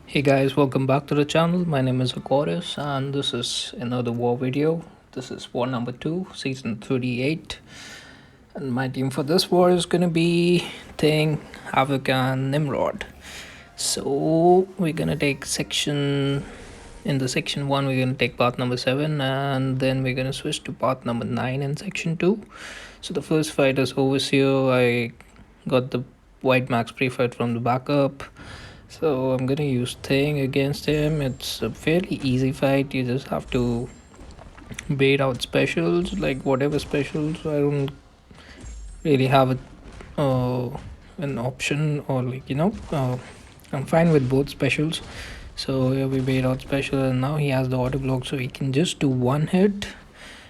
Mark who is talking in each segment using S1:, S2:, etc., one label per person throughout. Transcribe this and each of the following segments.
S1: Hey guys, welcome back to the channel. My name is Aquarius and this is another war video. This is war number 2, season 38. And my team for this war is gonna be Thing, Havoc and Nimrod. So we're gonna take in the section 1 we're gonna take path number 7 and then we're gonna switch to path number 9 in section 2. So the first fight is Overseer. I got the white max pre-fight from the backup. So I'm gonna use Thing against him. It's a fairly easy fight. You just have to bait out specials, like whatever specials. I don't really have an option or I'm fine with both specials. So here we bait out special and now he has the auto block, so he can just do one hit.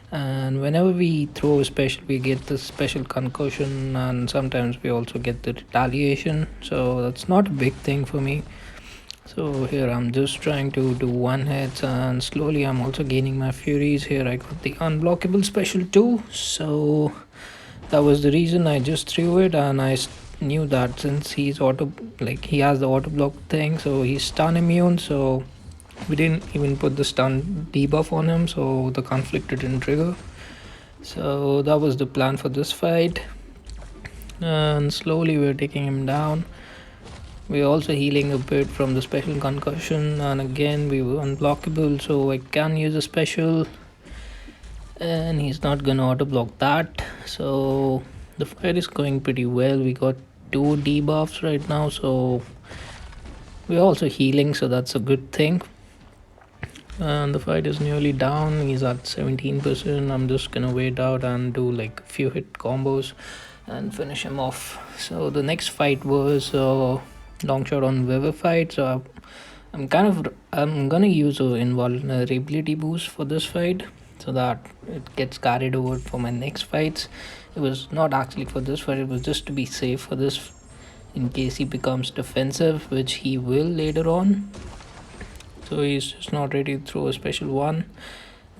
S1: And whenever we throw a special, we get the special concussion, and sometimes we also get the retaliation. So that's not a big thing for me. So here I'm just trying to do one hit and slowly I'm also gaining my furies. Here I got the unblockable special too. So that was the reason I just threw it, and knew that since he has the auto block thing, so he's stun immune. So we didn't even put the stun debuff on him, so the conflict didn't trigger. So that was the plan for this fight, and slowly we're taking him down. We're also healing a bit from the special concussion, and again we were unblockable, so I can use a special, and he's not gonna auto block that. So the fight is going pretty well. We got 2 debuffs right now, so we're also healing, so that's a good thing. And the fight is nearly down. He's at 17%. I'm just gonna wait out and do like a few hit combos and finish him off. So the next fight was long shot on Weather fight. So I'm gonna use a invulnerability boost for this fight so that it gets carried over for my next fights. It was not actually for this fight, it was just to be safe for this in case he becomes defensive, which he will later on. So he's just not ready to throw a special one,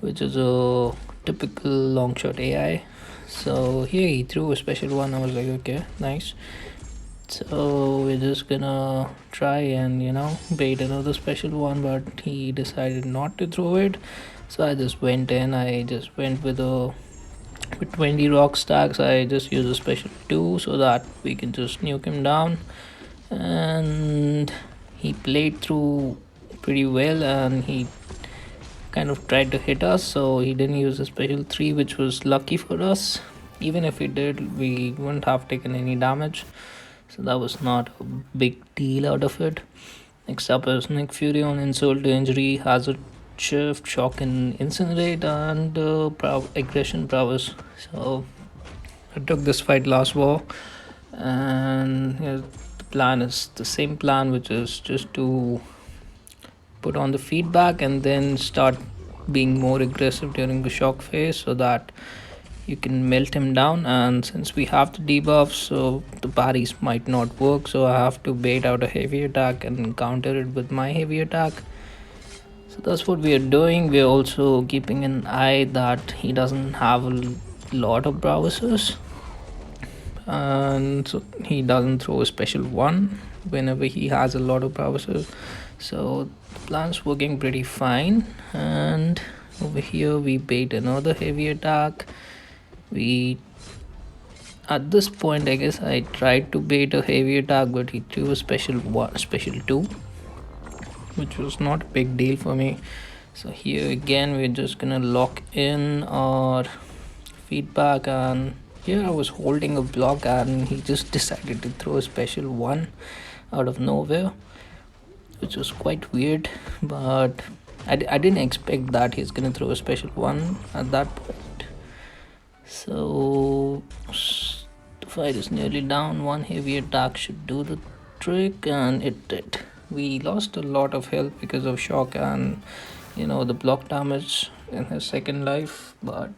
S1: which is a typical long shot AI. So here he threw a special one. I was like, okay, nice. So we're just gonna try and bait another special one, but he decided not to throw it. So I just went in. I just went with 20 rock stacks. I just used a special 2 so that we can just nuke him down, and he played through pretty well and he kind of tried to hit us, so he didn't use a special 3, which was lucky for us. Even if he did, we wouldn't have taken any damage, so that was not a big deal out of it. Next up is Nick Fury on insult to injury, hazard shift, shock and incinerate, and aggression prowess. So I took this fight last war, and the plan is the same plan, which is just to put on the feedback and then start being more aggressive during the shock phase so that you can melt him down. And since we have the debuffs, so the parries might not work, so I have to bait out a heavy attack and counter it with my heavy attack. So that's what we are doing. We are also keeping an eye that he doesn't have a lot of browsers, and so he doesn't throw a special one whenever he has a lot of browsers. So the plan's working pretty fine. And over here we bait another heavy attack. We At this point, I guess I tried to bait a heavy attack, but he threw a special 2, which was not a big deal for me. So here again we're just gonna lock in our feedback, and here I was holding a block and he just decided to throw a special 1 out of nowhere, which was quite weird. But I didn't expect that he's gonna throw a special 1 at that point. So the fight is nearly down. 1 heavy attack should do the trick, and it did. We lost a lot of health because of shock and the block damage in his second life, but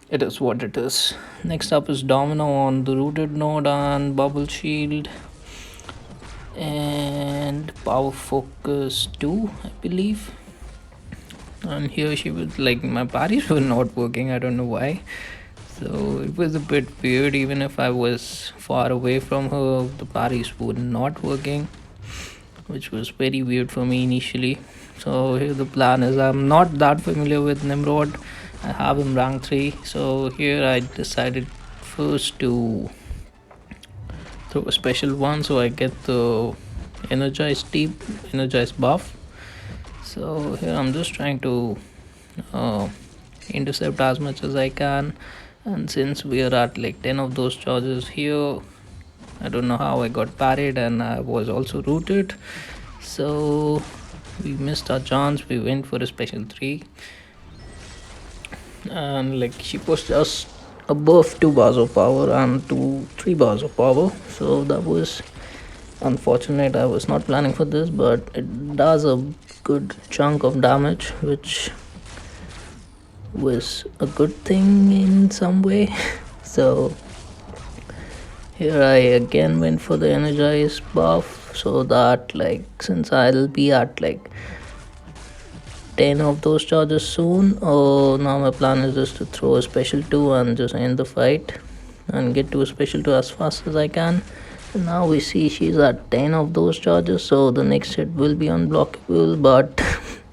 S1: it is what it is. Next up is Domino on the rooted node and bubble shield and power focus 2, I believe. And here she was like, my parries were not working, I don't know why. So it was a bit weird. Even if I was far away from her, the parries were not working, which was very weird for me initially. So here the plan is, I'm not that familiar with Nimrod. I have him rank 3. So here I decided first to throw a special one so I get the energized buff. So here I'm just trying to uh, intercept as much as I can, and since we are at like 10 of those charges here, I don't know how I got parried and I was also rooted, so we missed our chance. We went for a special 3, and like she was just above 2 bars of power and 3 bars of power, so that was unfortunate. I was not planning for this, but it does a good chunk of damage, which was a good thing in some way. So here I again went for the energized buff, so that like since I'll be at like 10 of those charges soon, now my plan is just to throw a special 2 and just end the fight and get to a special 2 as fast as I can. And now we see she's at 10 of those charges, so the next hit will be unblockable, but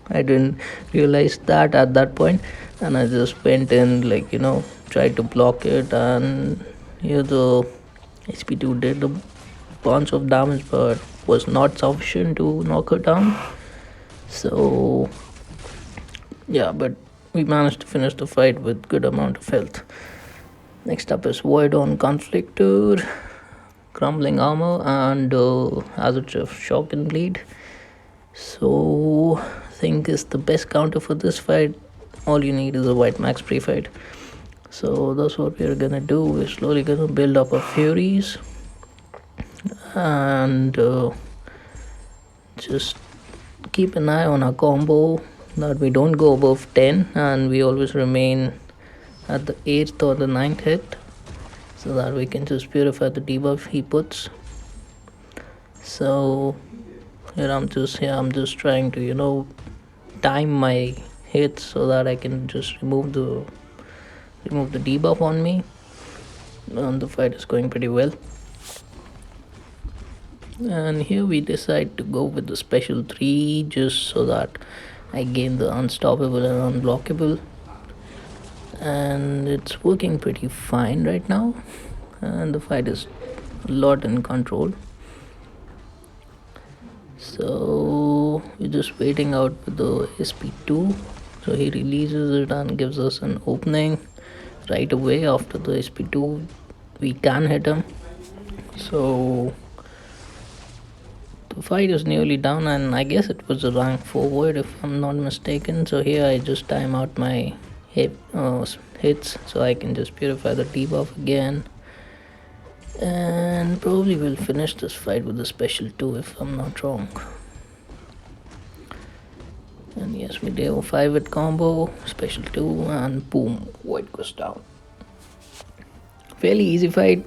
S1: I didn't realize that at that point, and I just went in like tried to block it, and here the SP2 did a bunch of damage but was not sufficient to knock her down. So yeah, but we managed to finish the fight with good amount of health. Next up is Void on Conflictor, Crumbling Armor, and Hazard of Shock and Bleed. So I think is the best counter for this fight. All you need is a white max pre-fight. So that's what we're gonna do. We're slowly gonna build up our furies and just keep an eye on our combo that we don't go above 10 and we always remain at the 8th or the 9th hit, so that we can just purify the debuff he puts. So here I'm just trying to time my hits so that I can just remove the debuff on me, and the fight is going pretty well. And here we decide to go with the special 3 just so that I gain the unstoppable and unblockable, and it's working pretty fine right now, and the fight is a lot in control. So we're just waiting out for the SP2, so he releases it and gives us an opening right away. After the SP2 we can hit him, so the fight is nearly down, and I guess it was a rank forward if I'm not mistaken. So here I just time out my hits so I can just purify the debuff again, and probably will finish this fight with a special 2 if I'm not wrong. And yes, we did a 5-hit combo, special 2, and boom, Void goes down. Fairly easy fight.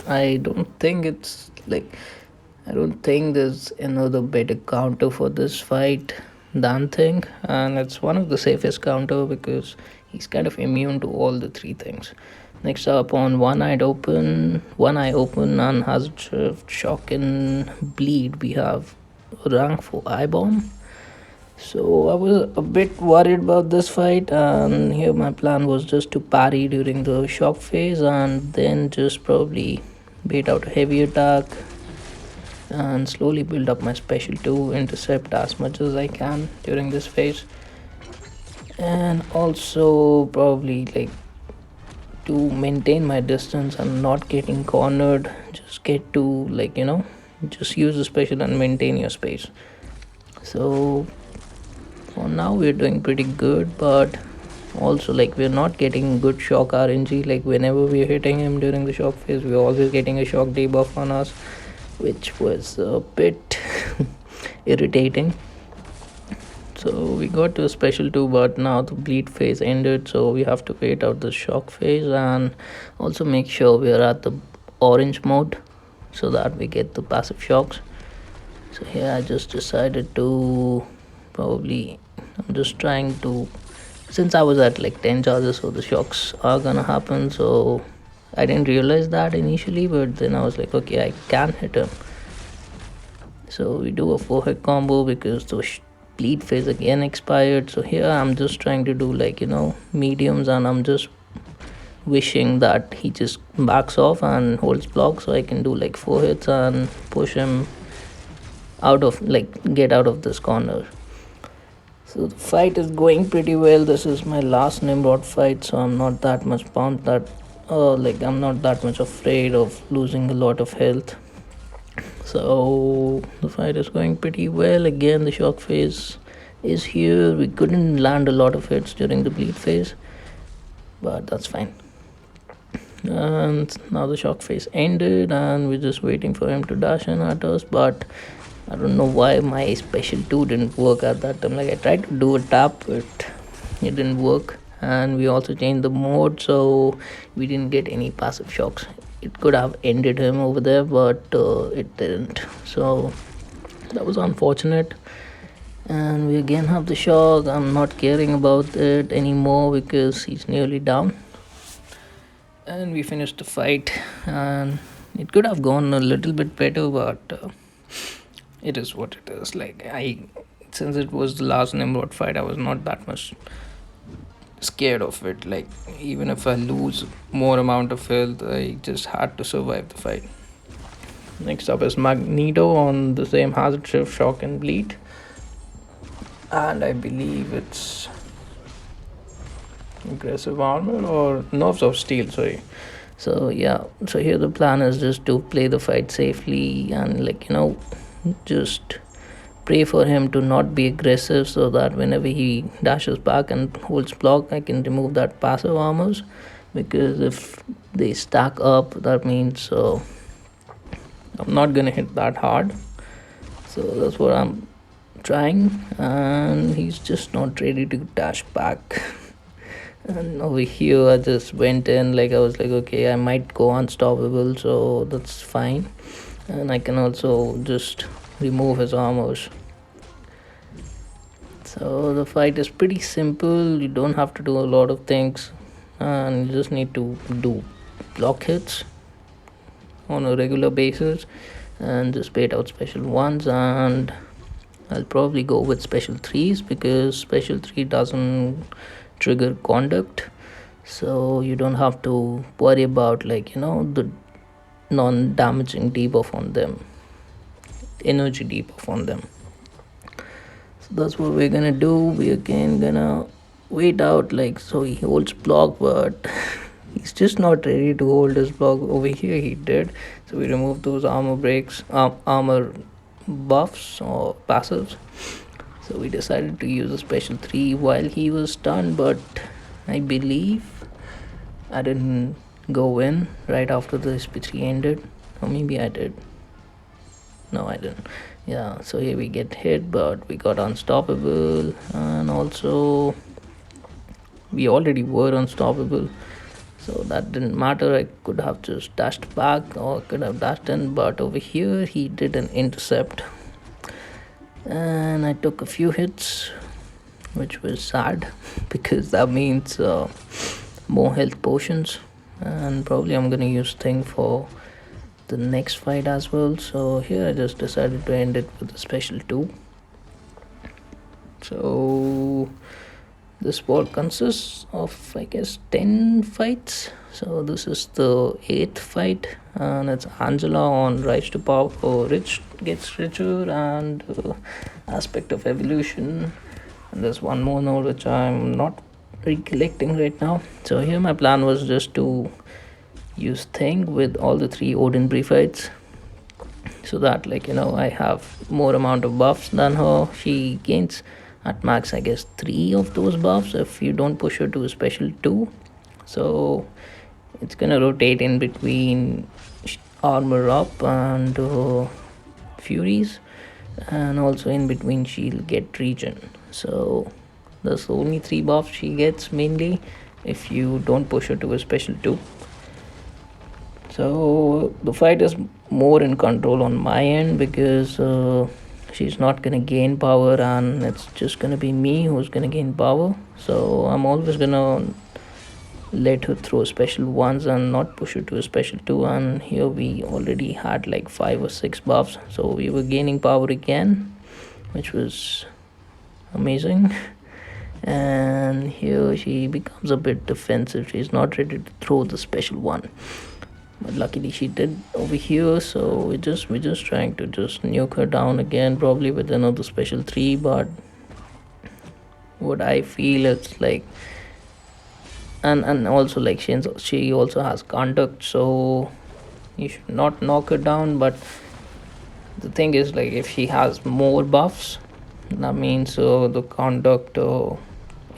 S1: I don't think there's another better counter for this fight than Thing, and it's one of the safest counter because he's kind of immune to all the 3 things. Next up on One Eye Open and Hazard Shock and Bleed, we have rank for Eye Bomb. So I was a bit worried about this fight, and here my plan was just to parry during the shock phase and then just probably bait out a heavy attack and slowly build up my special 2, intercept as much as I can during this phase, and also probably like to maintain my distance and not getting cornered, just get to just use the special and maintain your space. So for now we're doing pretty good, but also we're not getting good shock RNG. Like whenever we're hitting him during the shock phase, we're always getting a shock debuff on us, which was a bit irritating. So we got to a special 2, but now the bleed phase ended, so we have to wait out the shock phase and also make sure we are at the orange mode so that we get the passive shocks. So here I just decided to I'm just trying to, since I was at 10 charges, so the shocks are gonna happen. So I didn't realize that initially, but then I was like, okay, I can hit him. So we do a 4 hit combo because the bleed phase again expired. So here I'm just trying to do like mediums, and I'm just wishing that he just backs off and holds block, so I can do like 4 hits and push him out of, like, get out of this corner. So the fight is going pretty well. This is my last Nimrod fight, so I'm not that much pumped that like I'm not that much afraid of losing a lot of health. So the fight is going pretty well. Again, the shock phase is here. We couldn't land a lot of hits during the bleed phase, but that's fine. And now the shock phase ended, and we're just waiting for him to dash in at us. But I don't know why my special 2 didn't work at that time. Like, I tried to do a tap, but it didn't work. And we also changed the mode, so we didn't get any passive shocks. It could have ended him over there, but it didn't. So that was unfortunate. And we again have the shock. I'm not caring about it anymore because he's nearly down. And we finished the fight, and it could have gone a little bit better, but it is what it is. Like, since it was the last Nimrod fight, I was not that much scared of it. Like, even if I lose more amount of health, I just had to survive the fight. Next up is Magneto on the same hazard shift, shock and bleed, and I believe it's aggressive armor or nerves of steel, sorry. So yeah, so here the plan is just to play the fight safely and, like, just pray for him to not be aggressive, so that whenever he dashes back and holds block, I can remove that passive armors. Because if they stack up, that means I'm not gonna hit that hard. So that's what I'm trying, and he's just not ready to dash back. And over here I just went in, like, I was like, okay, I might go unstoppable, so that's fine. And I can also just remove his armors. So the fight is pretty simple. You don't have to do a lot of things, and you just need to do block hits on a regular basis and just bait out special ones. And I'll probably go with special 3s because special 3 doesn't trigger conduct, so you don't have to worry about, like, the non-damaging debuff on them, energy debuff on them. So that's what we're gonna do. We're again gonna wait out, like, so he holds block, but he's just not ready to hold his block. Over here he did, so we removed those armor breaks, armor buffs or passives. So we decided to use a special 3 while he was stunned, but I believe I didn't go in right after the SP3 ended, or maybe I did. No, I didn't. Yeah, so here we get hit, but we got unstoppable, and also we already were unstoppable, so that didn't matter. I could have just dashed back or could have dashed in, but over here he did an intercept, and I took a few hits, which was sad because that means more health potions, and probably I'm gonna use thing for the next fight as well. So here I just decided to end it with a special 2. So this war consists of, I guess, 10 fights. So this is the 8th fight, and it's Angela on Rise to Power, or Rich Gets Richer, and Aspect of Evolution. And there's one more node which I'm not recollecting right now. So here my plan was just to use Thing with all the 3 Odin fights, so that, like, I have more amount of buffs than her. She gains at max, I guess, 3 of those buffs if you don't push her to a special 2. So it's gonna rotate in between armor up and furies, and also in between she'll get regen. So that's the only 3 buffs she gets mainly if you don't push her to a special 2. So the fight is more in control on my end because she's not gonna gain power, and it's just gonna be me who's gonna gain power. So I'm always gonna let her throw special ones and not push her to a special two. And here we already had like 5 or 6 buffs, so we were gaining power again, which was amazing. And here she becomes a bit defensive. She's not ready to throw the special one, but luckily she did over here. So we're just trying to just nuke her down again, probably with another special 3. But what I feel it's like, and also like she also has conduct, so you should not knock her down. But the thing is, like, if she has more buffs, that means the conduct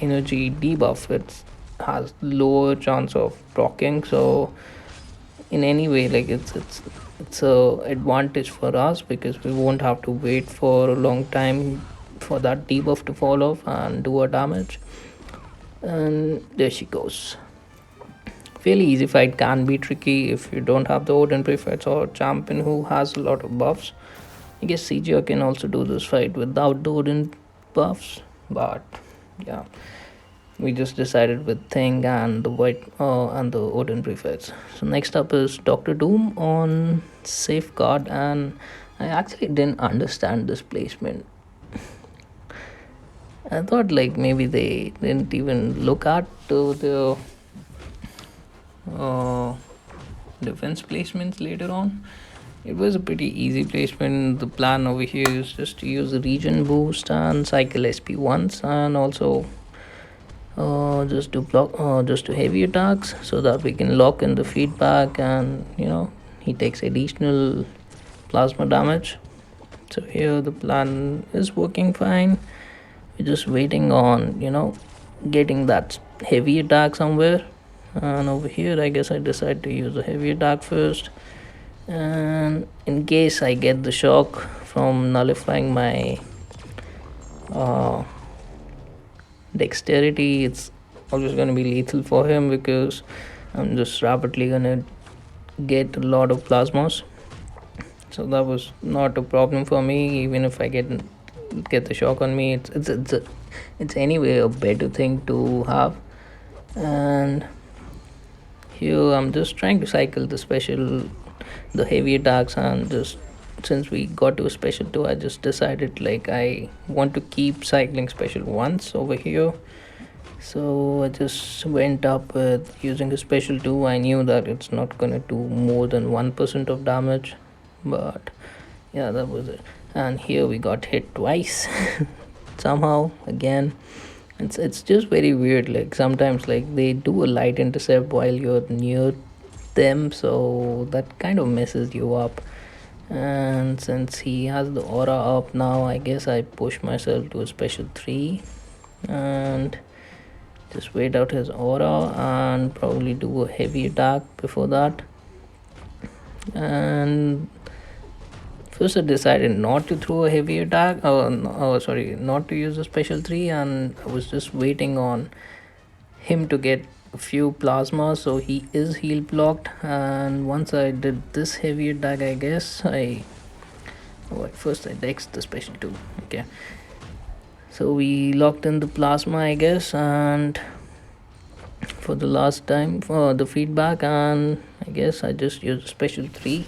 S1: energy debuff, it has lower chance of proccing. So in any way, like, it's a advantage for us, because we won't have to wait for a long time for that debuff to fall off and do a damage. And there she goes. Fairly easy fight, can be tricky if you don't have the Odin prefects or champion who has a lot of buffs. I guess CGR can also do this fight without the Odin buffs, but yeah, we just decided with Thing and the white and the Odin prefects. So next up is Doctor Doom on Safeguard, and I actually didn't understand this placement. I thought like maybe they didn't even look at the uh, defense placements later on. It was a pretty easy placement. The plan over here is just to use the region boost and cycle SP once, and also just to block, just to heavy attacks, so that we can lock in the feedback, and he takes additional plasma damage. So here the plan is working fine. We're just waiting on getting that heavy attack somewhere. And over here I guess I decide to use a heavy attack first, and in case I get the shock from nullifying my uh, dexterity, it's always going to be lethal for him, because I'm just rapidly going to get a lot of plasmas. So that was not a problem for me. Even if I get the shock on me, it's anyway a better thing to have. And here I'm just trying to cycle the heavy attacks, and just since we got to a special 2, I just decided like I want to keep cycling special ones over here. So I just went up with using a special 2. I knew that it's not gonna do more than 1% of damage, but yeah, that was it. And here we got hit twice somehow again. It's just very weird. Like sometimes like they do a light intercept while you're near them, so that kind of messes you up. And since he has the aura up now, I guess I push myself to a special 3 and just wait out his aura and probably do a heavy attack before that. And first I decided not to throw a heavy attack, sorry, not to use a special 3, and I was just waiting on him to get a few plasma, so he is heal blocked. And once I did this heavy attack, I guess first I dexed the special 2. Okay, so we locked in the plasma, I guess, and for the last time for the feedback, and I guess I just used a special 3.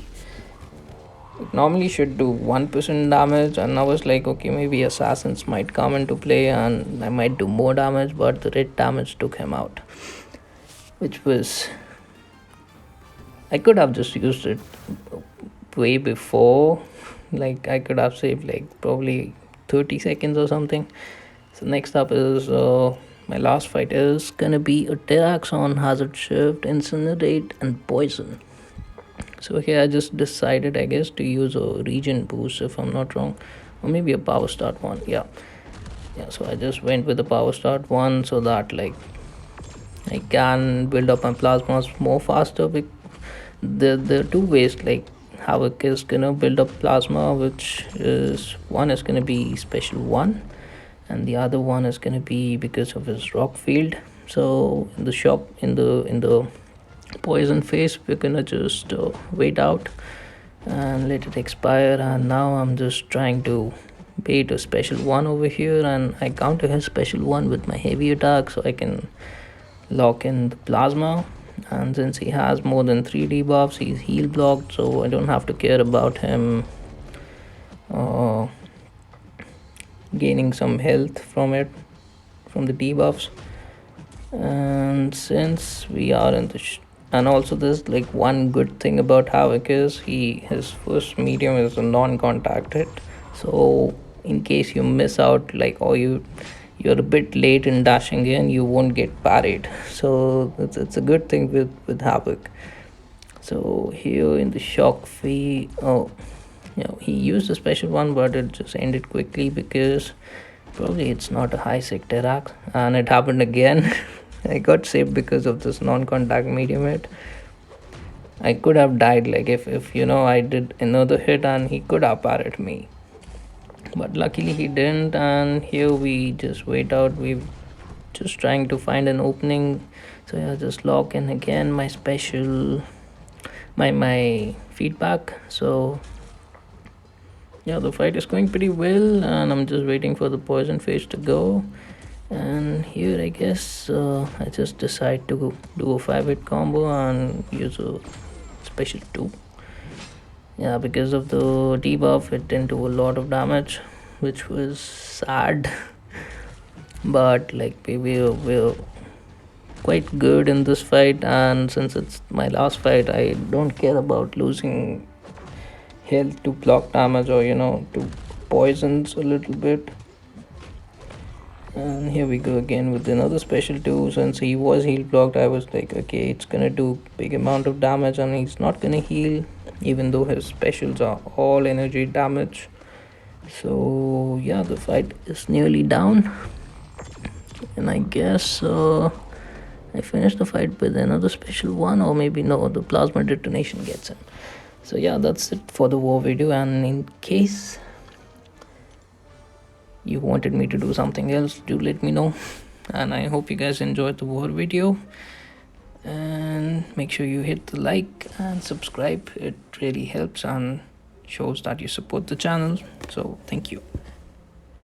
S1: It normally should do 1% damage, and I was like, okay, maybe assassins might come into play and I might do more damage, but the red damage took him out, which was, I could have just used it way before. Like I could have saved like probably 30 seconds or something. So next up is my last fight is gonna be attacks on hazard shift, incinerate, and poison. So here I just decided, I guess, to use a region boost if I'm not wrong, or maybe a power start one. Yeah, so I just went with the power start one, so that like I can build up my plasmas more faster. There are two ways like Havoc is gonna build up plasma, which is one is gonna be special 1, and the other one is gonna be because of his rock field. So in the shop, in the poison phase, we're gonna just wait out and let it expire. And now I'm just trying to bait a special 1 over here, and I counter his special 1 with my heavy attack, so I can lock in the plasma. And since he has more than 3 debuffs, he's heal blocked, so I don't have to care about him uh, gaining some health from it, from the debuffs. And since we are in the and also there's like one good thing about Havoc is his first medium is a non-contact hit, so in case you miss out, like, or you're a bit late in dashing in, you won't get parried. So it's a good thing with Havoc. So here in the shock fee, oh, he used a special one, but it just ended quickly because probably it's not a high sec Terax, and it happened again. I got saved because of this non-contact medium hit. I could have died, like, if I did another hit and he could have parried me, but luckily he didn't. And here we just wait out. We just trying to find an opening. So yeah, just lock in again my special, my feedback. So yeah, the fight is going pretty well, and I'm just waiting for the poison phase to go. And here I guess I just decide to do a 5-hit combo and use a special 2. Yeah, because of the debuff it didn't do a lot of damage, which was sad. But like we're quite good in this fight, and since it's my last fight, I don't care about losing health to block damage or to poisons a little bit. And here we go again with another special 2. Since he was heal blocked, I was like, okay, it's gonna do big amount of damage and he's not gonna heal, even though his specials are all energy damage. So yeah, the fight is nearly down, and I guess I finished the fight with another special 1, or maybe no, the plasma detonation gets in. So yeah, that's it for the war video, and in case you wanted me to do something else, do let me know. And I hope you guys enjoyed the war video, and make sure you hit the like and subscribe. It really helps and shows that you support the channel. So thank you.